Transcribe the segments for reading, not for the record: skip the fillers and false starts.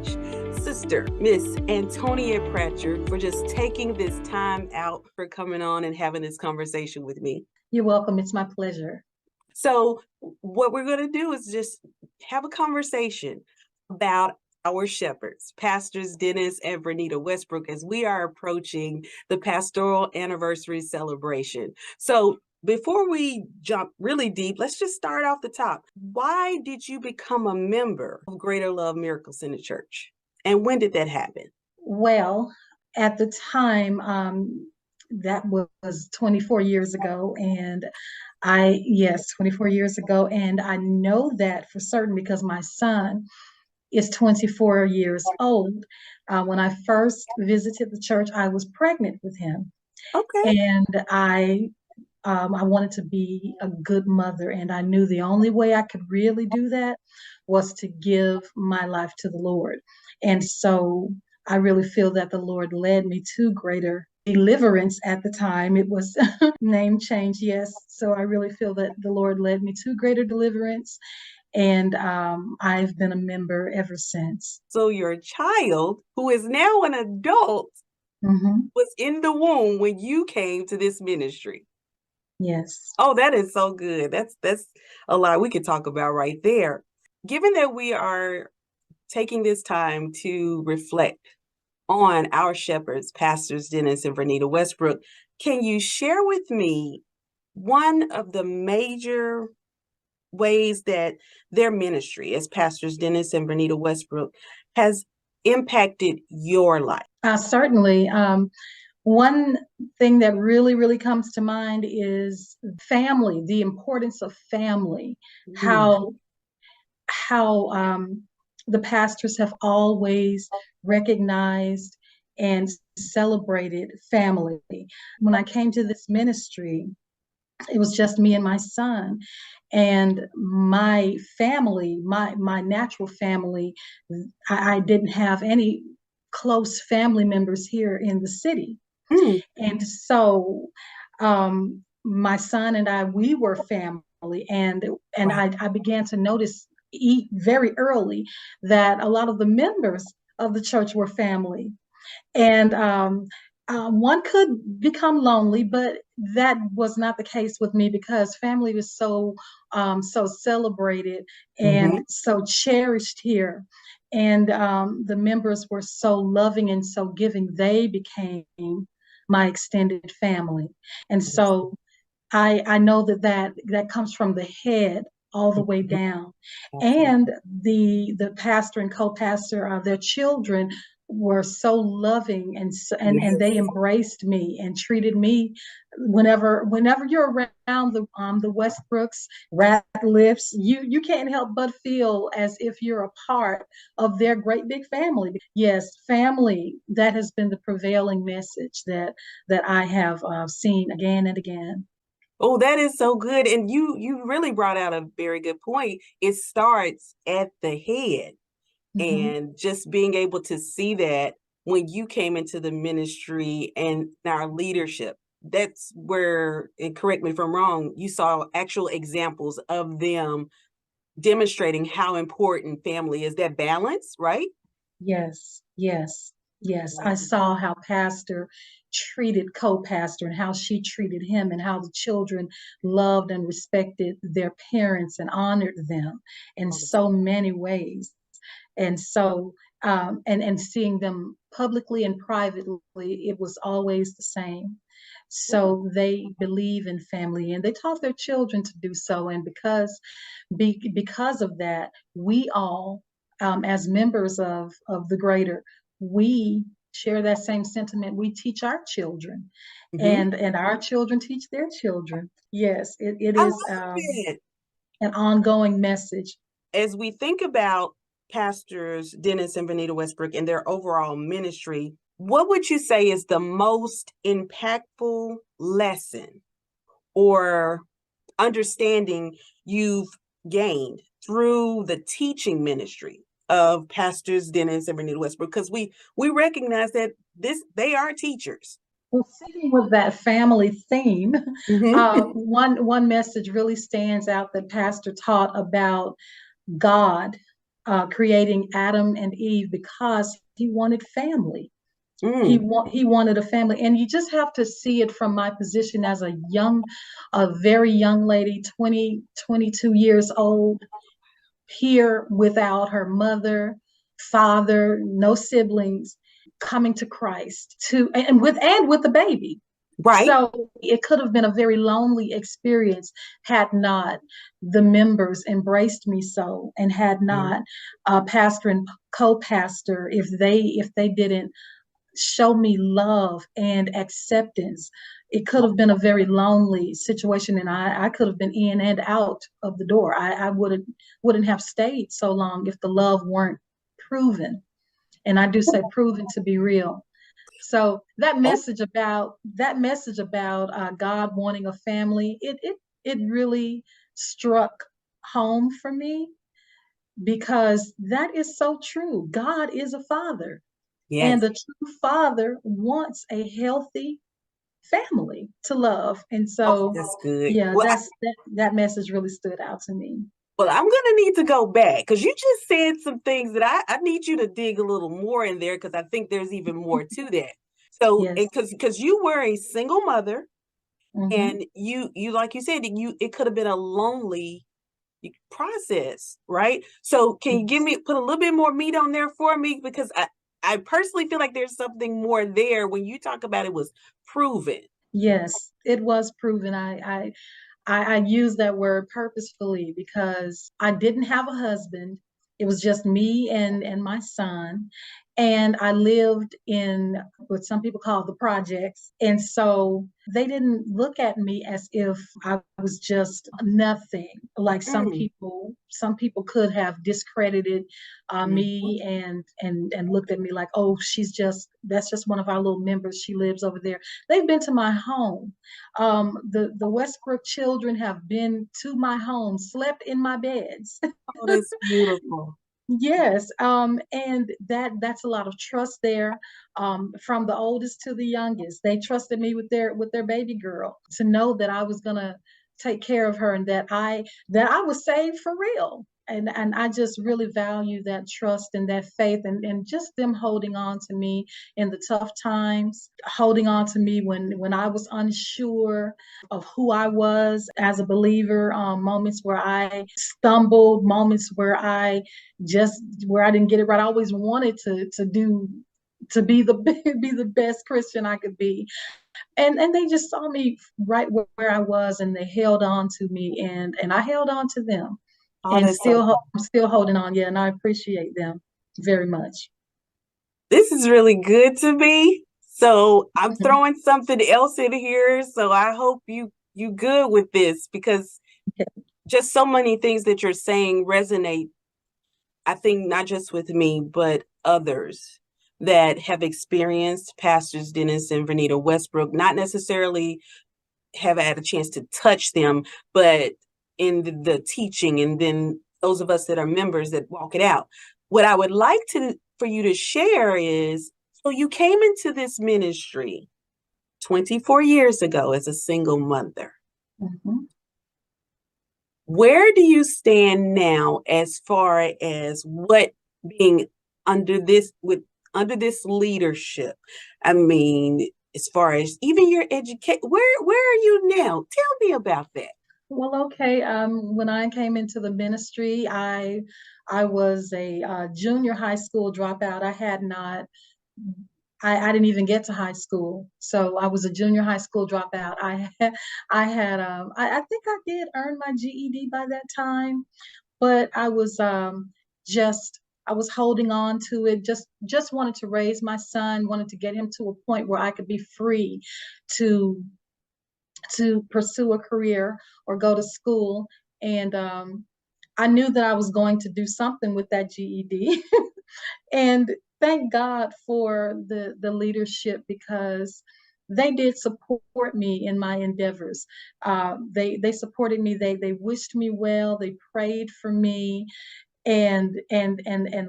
much, Sister Miss Antoniette Pratcher, for just taking this time out for coming on and having this conversation with me. You're welcome. It's my pleasure. So what we're going to do is just have a conversation about our shepherds, Pastors Dennis and Vernita Westbrook, as we are approaching the Pastoral Anniversary Celebration. So before we jump really deep, let's just start off the top. Why did you become a member of Greater Love Miracle Center Church? And when did that happen? Well, at the time, that was 24 years ago. And 24 years ago. And I know that for certain because my son is 24 years old. When I first visited the church, I was pregnant with him. Okay. And I wanted to be a good mother, and I knew the only way I could really do that was to give my life to the Lord. And so I really feel that the Lord led me to Greater Deliverance at the time. It was name change, yes. So I really feel that the Lord led me to Greater Deliverance, and I've been a member ever since. So your child, who is now an adult, was in the womb when you came to this ministry. Yes. Oh, that is so good. That's a lot we could talk about right there. Given that we are taking this time to reflect on our shepherds, Pastors Dennis and Vernita Westbrook, can you share with me one of the major ways that their ministry as Pastors Dennis and Vernita Westbrook has impacted your life? Certainly. One thing that really, really comes to mind is family, the importance of family, how the pastors have always recognized and celebrated family. When I came to this ministry, it was just me and my son. And my family, my natural family, I didn't have any close family members here in the city. And so my son and we were family, and I began to notice very early that a lot of the members of the church were family. And one could become lonely, but that was not the case with me because family was so celebrated and so cherished here. And the members were so loving and so giving. They became my extended family. And so I know that comes from the head all the way down. And the pastor and co-pastor, their children were so loving, and they embraced me and treated me. Whenever you're around the Westbrooks, Ratliffs, you can't help but feel as if you're a part of their great big family. Yes, family, that has been the prevailing message that I have seen again and again. Oh, that is so good. And you really brought out a very good point. It starts at the head. And just being able to see that when you came into the ministry and our leadership, that's where, and correct me if I'm wrong, you saw actual examples of them demonstrating how important family is, that balance, right? Yes, yes, yes. I saw how pastor treated co-pastor and how she treated him and how the children loved and respected their parents and honored them in so many ways. And so, and seeing them publicly and privately, it was always the same. So they believe in family, and they taught their children to do so. And because of that, we all, as members of the greater, we share that same sentiment. We teach our children, and our children teach their children. Yes, it is an ongoing message. As we think about Pastors Dennis and Vernita Westbrook and their overall ministry, what would you say is the most impactful lesson or understanding you've gained through the teaching ministry of Pastors Dennis and Vernita Westbrook? Because we recognize that they are teachers. Well, sticking with that family theme, one message really stands out that Pastor taught about God creating Adam and Eve because he wanted family. Mm, He wanted a family, and you just have to see it from my position as a very young lady, 22 years old, here without her mother, father, no siblings, coming to Christ and with the baby. right. So it could have been a very lonely experience had not the members embraced me so, and had Mm, not pastor and co-pastor, if they didn't show me love and acceptance. It could have been a very lonely situation, and I could have been in and out of the door. I wouldn't have stayed so long if the love weren't proven. And I do say proven to be real. So oh, that message about God wanting a family, it really struck home for me, because that is so true. God is a father, and yes. the true father wants a healthy family to love. And Oh, so, that's good. yeah, Well, that message really stood out to me. I'm gonna need to go back because you just said some things that I need you to dig a little more in there because I think there's even more to that. So, Yes. because you were a single mother Hmm. and you like you said it could have been a lonely process, right? So, can you give Yes. me put a little bit more meat on there for me because I personally feel like there's something more there when you talk about it was proven. Yes, it was proven. I use that word purposefully because I didn't have a husband. It was just me and my son. And I lived in what some people call the projects. And so they didn't look at me as if I was just nothing. Like Mm, some people could have discredited mhm. me and looked at me like, oh, that's just one of our little members. She lives over there. They've been to my home. The Westbrook children have been to my home, slept in my beds. Oh, that's beautiful. Yes, and that's a lot of trust there, from the oldest to the youngest. They trusted me with their baby girl, to know that I was gonna take care of her, and that I was saved for real. And I just really value that trust and that faith, and just them holding on to me in the tough times, holding on to me when I was unsure of who I was as a believer, moments where I stumbled, moments where I didn't get it right. I always wanted to be the be the best Christian I could be. And they just saw me right where I was, and they held on to me, and I held on to them, Oh, and that's so I'm still holding on. Yeah, and I appreciate them very much. this is really good to me. So I'm Mhm. throwing something else in here. So I hope you good with this because Okay. just so many things that you're saying resonate. I think not just with me, but others that have experienced Pastors Dennis and Vernita Westbrook, not necessarily have had a chance to touch them, but in the teaching, and then those of us that are members that walk it out. What I would like to for you to share is so you came into this ministry 24 years ago as a single mother. Mhm. Where do you stand now as far as what being under this with under this leadership? I mean, as far as even your education, where are you now? Tell me about that. Well, okay. When I came into the ministry, I was a junior high school dropout. I didn't even get to high school, so I was a junior high school dropout. I think I did earn my GED by that time, but just I was holding on to it. Just wanted to raise my son, wanted to get him to a point where I could be free to pursue a career or go to school. And I knew that I was going to do something with that GED. And thank God for the leadership, because they did support me in my endeavors. They supported me. They wished me well. They prayed for me, and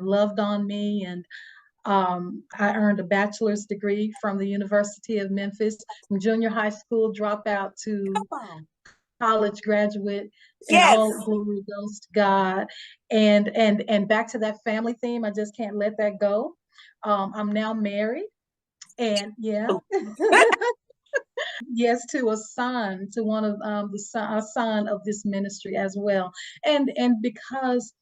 loved on me. And I earned a bachelor's degree from the University of Memphis, from junior high school dropout to Come on. college graduate, and Yes. all glory goes to God. And back to that family theme, I just can't let that go. I'm now married, and yeah, yes, to a son, to one of the son, a son of this ministry as well. And because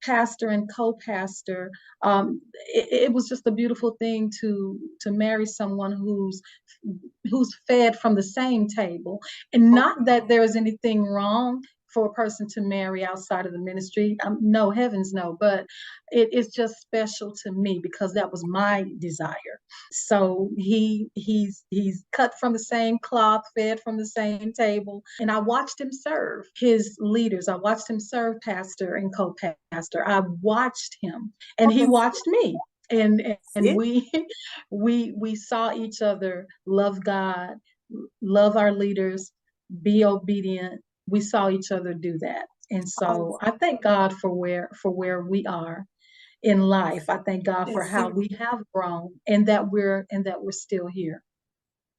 pastor and co-pastor, it was just a beautiful thing to marry someone who's fed from the same table. And not that there is anything wrong for a person to marry outside of the ministry. No, heavens no, but it is just special to me because that was my desire. So he's cut from the same cloth, fed from the same table, and I watched him serve his leaders. I watched him serve pastor and co-pastor. I watched him, and Oh, he that's watched me, and it. we saw each other love God, love our leaders, be obedient. We saw each other do that, and Oh, so I thank God for where we are in life. I thank God for that's how so, we have grown, and that we're still here.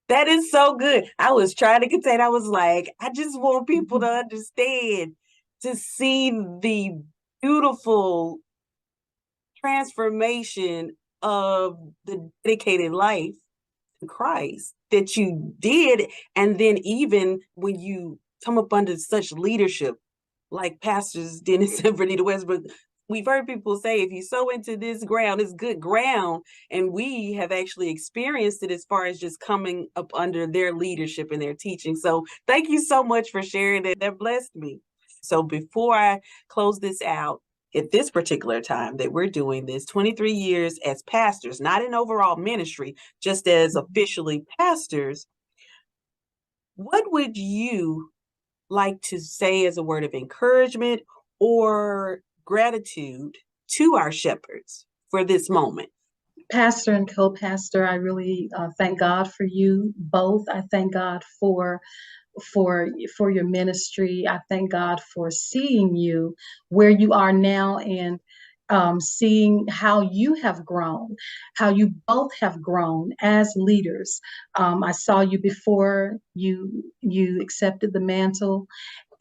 that is so good. I was trying to contain. I was like, I just want people to Mhm. understand, to see the beautiful transformation of the dedicated life to Christ that you did. And then even when you come up under such leadership, like Pastors Dennis and Vernita Westbrook, we've heard people say, if you sow into this ground, it's good ground. And we have actually experienced it as far as just coming up under their leadership and their teaching. So thank you so much for sharing that. That blessed me. So before I close this out, at this particular time that we're doing this, 23 years as pastors, not in overall ministry, just as officially pastors, what would you like to say as a word of encouragement or gratitude to our shepherds for this moment? Pastor and co-pastor, I really thank God for you both. I thank God for your ministry. I thank God for seeing you where you are now, and seeing how you have grown, how you both have grown as leaders. I saw you before you accepted the mantle,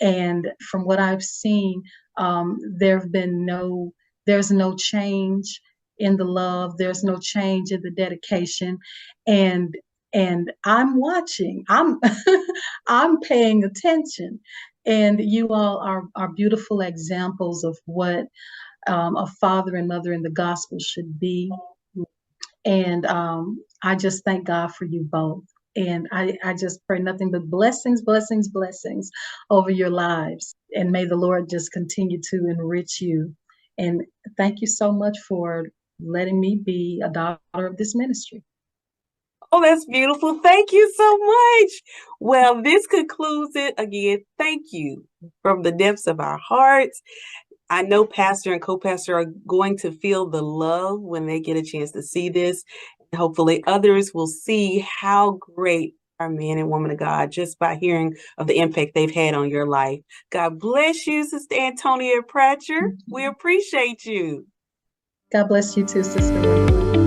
and from what I've seen, there have been there's no change in the love. There's no change in the dedication, and and I'm watching. I'm paying attention, and you all are beautiful examples of what a father and mother in the gospel should be. And I just thank God for you both. And I just pray nothing but blessings, blessings, blessings over your lives. And may the Lord just continue to enrich you. And thank you so much for letting me be a daughter of this ministry. Oh, that's beautiful. Thank you so much. Well, this concludes it. Again, thank you from the depths of our hearts. I know pastor and co-pastor are going to feel the love when they get a chance to see this. And hopefully others will see how great our man and woman of God just by hearing of the impact they've had on your life. God bless you, Sister Antoniette Pratcher. We appreciate you. God bless you too, Sister Wonderland.